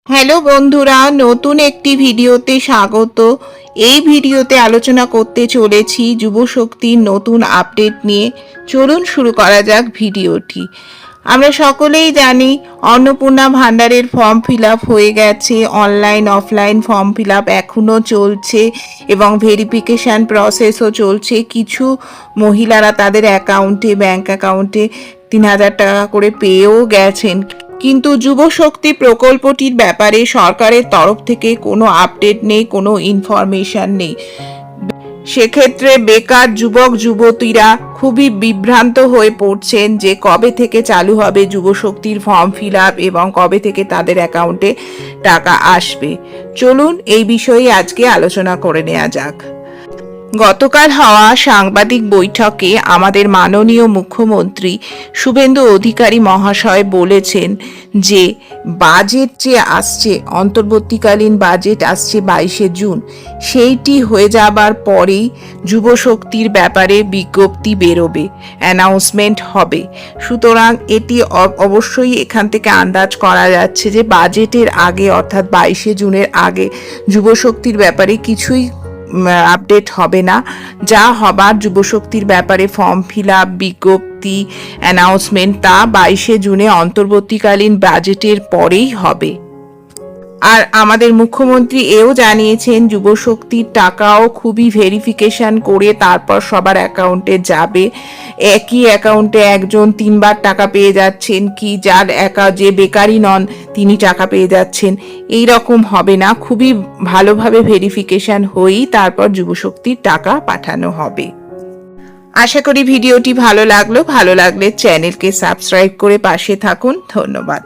Hello বন্ধুরা, নতুন একটি ভিডিওতে স্বাগত। এই ভিডিওতে আলোচনা করতে চলেছি যুব শক্তির নতুন আপডেট নিয়ে। চলুন শুরু করা যাক ভিডিওটি। আমরা সকলেই জানি অন্নপূর্ণা ভাণ্ডারের ফর্ম ফিল আপ হয়ে গেছে। Online offline form fill up এখনও চলছে এবং ভেরিফিকেশান প্রসেসও চলছে। কিছু মহিলারা তাদের অ্যাকাউন্টে, ব্যাংক অ্যাকাউন্টে ৩,০০০ টাকা করে পেয়েও গেছেন। কিন্তু যুব শক্তি প্রকল্পটির ব্যাপারে সরকারের তরফ থেকে কোনো আপডেট নেই, কোনো ইনফরমেশন নেই। সেক্ষেত্রে বেকার যুবক যুবতীরা খুবই বিভ্রান্ত হয়ে পড়ছেন যে কবে থেকে চালু হবে যুব শক্তির ফর্ম ফিল আপ এবং কবে থেকে তাদের অ্যাকাউন্টে টাকা আসবে। চলুন এই বিষয়ে আজকে আলোচনা করে নেওয়া যাক। গতকাল হওয়া সাংবাদিক বৈঠকে আমাদের মাননীয় মুখ্যমন্ত্রী শুভেন্দু অধিকারী মহাশয় বলেছেন যে বাজেট যে আসছে, অন্তর্বর্তীকালীন বাজেট আসছে 22শে জুন, সেইটি হয়ে যাবার পরেই যুবশক্তির ব্যাপারে বিজ্ঞপ্তি বেরোবে, অ্যানাউন্সমেন্ট হবে। সুতরাং এটি অবশ্যই এখান থেকে আন্দাজ করা যাচ্ছে যে বাজেটের আগে অর্থাৎ 22শে জুনের আগে যুবশক্তির ব্যাপারে কিছুই আপডেট হবে না। যা হবার যুবশক্তির ব্যাপারে ফর্ম ফিল আপ, বিজ্ঞপ্তি, অ্যানাউন্সমেন্ট তা 22শে জুনে অন্তর্বর্তীকালীন বাজেটের পরেই হবে। আর আমাদের মুখ্যমন্ত্রী এও জানিয়েছেন যুবশক্তির টাকাও খুবই ভেরিফিকেশন করে তারপর সবার অ্যাকাউন্টে যাবে। একই অ্যাকাউন্টে একজন 3বার টাকা পেয়ে যাচ্ছেন, কি যার যে বেকারি নন তিনি টাকা পেয়ে যাচ্ছেন, এই রকম হবে না। খুবই ভালোভাবে ভেরিফিকেশন হয়েই তারপর যুবশক্তির টাকা পাঠানো হবে। আশা করি ভিডিওটি ভালো লাগলো। ভালো লাগলে চ্যানেলকে সাবস্ক্রাইব করে পাশে থাকুন। ধন্যবাদ।